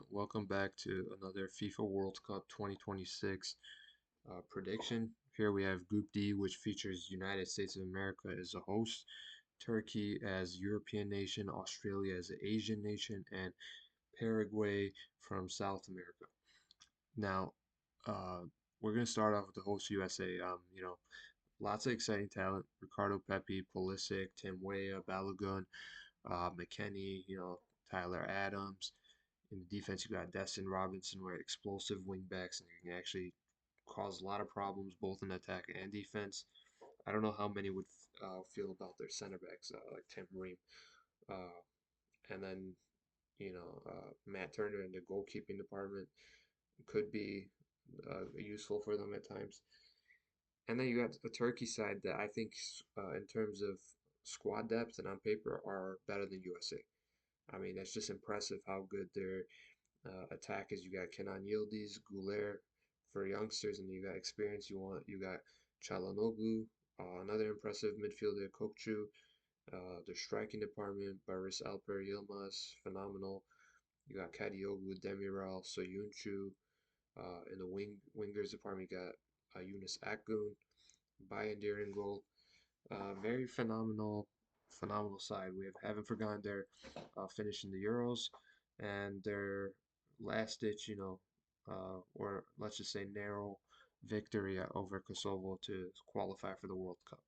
everyone. Welcome back to another FIFA World Cup 2026 prediction. Here we have Group D, which features United States of America as a host, Turkey as European nation, Australia as an Asian nation, and Paraguay from South America. Now, uh, we're going to start off with the host USA. Lots of exciting talent: Ricardo Pepi, Pulisic, Tim Weah, Balogun, McKennie, Tyler Adams. In the defense, you got Destin Robinson, where explosive wingbacks and they can actually cause a lot of problems both in attack and defense. I don't know how many would feel about their center backs, like Tim Ream. Uh, and then, Matt Turner in the goalkeeping department could be useful for them at times. And then you got the Turkey side that I think, in terms of squad depth and on paper, are better than USA. I mean, it's just impressive how good their attackers. You got Kenan Yildiz, Goulet for youngsters, and you got experience. You got Çalhanoğlu, another impressive midfielder, Kokchu. The striking department, Barış Alper Yilmaz, phenomenal. You got Kadiogu, Demiral, Soyuncu. In the wingers department, you got Yunus Akgün, Bayındır in goal. Very phenomenal side. We haven't forgotten their finishing the Euros and their last ditch, or let's just say narrow victory over Kosovo to qualify for the World Cup.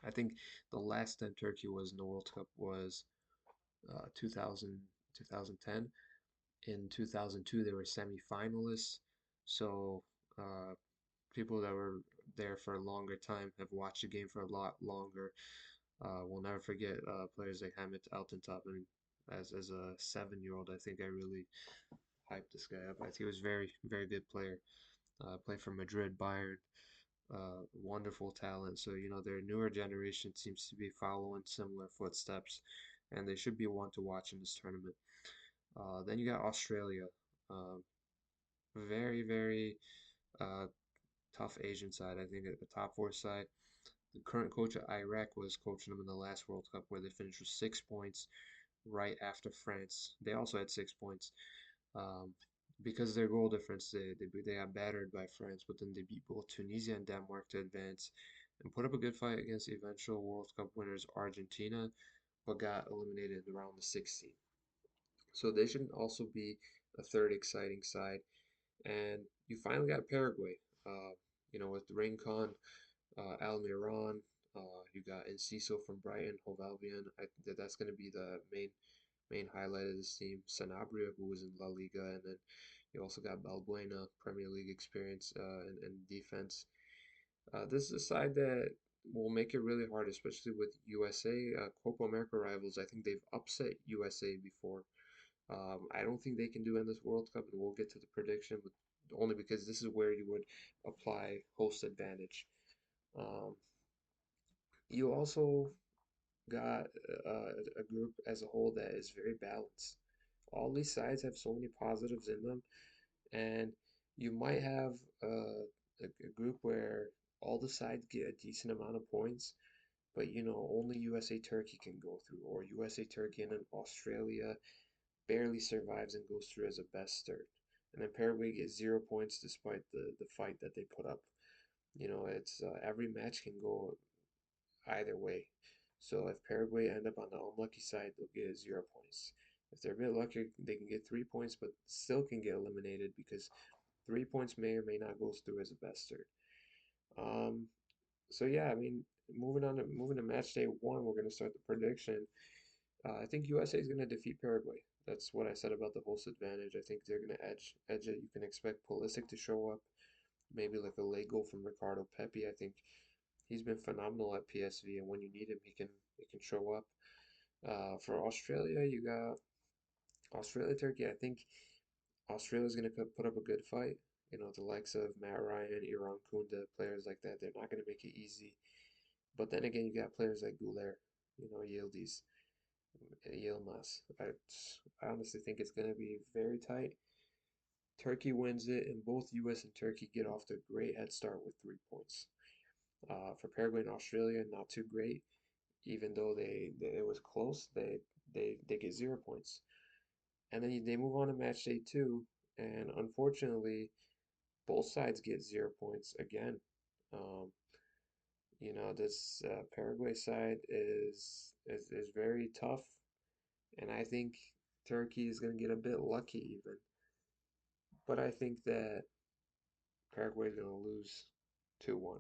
I think the last time Turkey was in the World Cup was 2000, 2010. In 2002, they were semi-finalists. So people that were there for a longer time have watched the game for a lot longer. We'll never forget players like Hamid Altintop. I mean, as a 7-year-old, I think I really hyped this guy up. I think he was very good player. Played for Madrid, Bayern. Wonderful talent. So their newer generation seems to be following similar footsteps, and they should be one to watch in this tournament. Then you got Australia. Um, very uh, tough Asian side. I think at the top four side. The current coach of Iraq was coaching them in the last World Cup where they finished with 6 points right after France. They also had 6 points. Um, because of their goal difference, they got battered by France, but then they beat both Tunisia and Denmark to advance and put up a good fight against the eventual World Cup winners Argentina, but got eliminated around the 16th. So they should also be a third exciting side. And you finally got Paraguay, with Rincon, Almiron. You got Enciso from Brighton, Hove Albion. That's going to be the main highlight of this team. Sanabria, who was in La Liga, and then you also got Balbuena, Premier League experience and defense. This is a side that will make it really hard, especially with USA. Copa America rivals, I think they've upset USA before. I don't think they can do in this World Cup, and we'll get to the prediction, but only because this is where you would apply host advantage. Um, you also got a group as a whole that is very balanced. All these sides have so many positives in them, and you might have a group where all the sides get a decent amount of points, but only USA Turkey can go through, or USA Turkey and then Australia barely survives and goes through as a best third. And then Paraguay gets 0 points despite the fight that they put up. It's every match can go either way. So if Paraguay end up on the unlucky side, they'll get 0 points. If they're a bit lucky, they can get 3 points, but still can get eliminated because 3 points may or may not go through as a best third. Um, so yeah, I mean, moving to match day one, we're gonna start the prediction. I think USA is gonna defeat Paraguay. That's what I said about the host advantage. I think they're gonna edge it. You can expect Pulisic to show up, maybe like a late goal from Ricardo Pepi. I think he's been phenomenal at PSV, and when you need him, he can show up. For Australia, you got Australia Turkey. I think Australia's gonna put up a good fight. The likes of Matt Ryan, Iran Kunda, players like that. They're not gonna make it easy. But then again, you got players like Goulet, Yildiz, Yilmaz. I honestly think it's gonna be very tight. Turkey wins it, and both U.S. and Turkey get off to a great head start with 3 points. For Paraguay and Australia, not too great. Even though it was close, they get 0 points. And then they move on to match day two, and unfortunately, both sides get 0 points again. Um, this Paraguay side is very tough, and I think Turkey is going to get a bit lucky even. But I think that Paraguay is going to lose 2-1.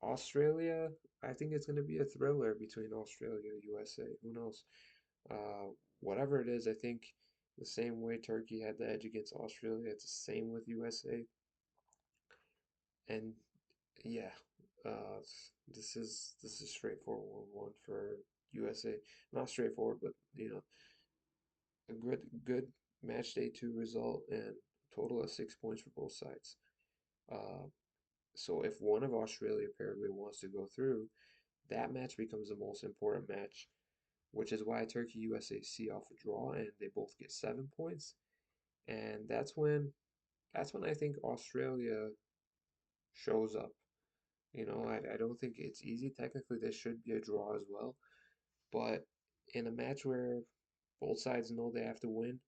Australia, I think it's going to be a thriller between Australia and USA. Who knows? Uh, Whatever it is, I think the same way Turkey had the edge against Australia, it's the same with USA. And yeah, uh, this is straightforward one for USA. Not straightforward, but a good match day two result and total of 6 points for both sides. Uh, so if one of Australia Paraguay wants to go through, that match becomes the most important match, which is why Turkey USA see off a draw and they both get 7 points. And that's when I think Australia shows up. I don't think it's easy. Technically, this should be a draw as well. But in a match where both sides know they have to win,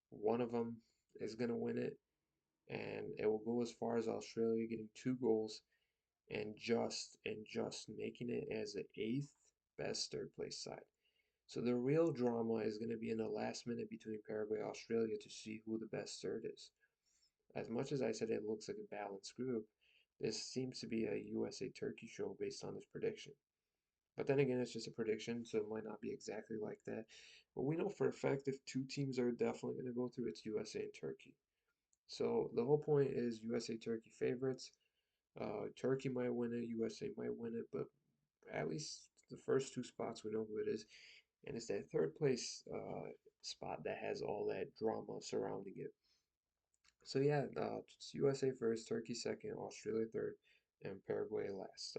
one of them is going to win it. And it will go as far as Australia getting 2 goals and just making it as the eighth best third place side. So the real drama is going to be in the last minute between Paraguay and Australia to see who the best third is. As much as I said it looks like a balanced group, this seems to be a USA Turkey show based on this prediction. But then again, it's just a prediction, so it might not be exactly like that. But we know for a fact if two teams are definitely going to go through, it's USA and Turkey. So the whole point is USA Turkey favorites. Turkey might win it, USA might win it, but at least the first two spots we know who it is, and it's that third place spot that has all that drama surrounding it. So yeah, it's USA first, Turkey second, Australia third, and Paraguay last.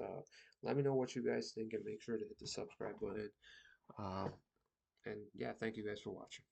Let me know what you guys think and make sure to hit the subscribe button. Uh, and yeah, thank you guys for watching.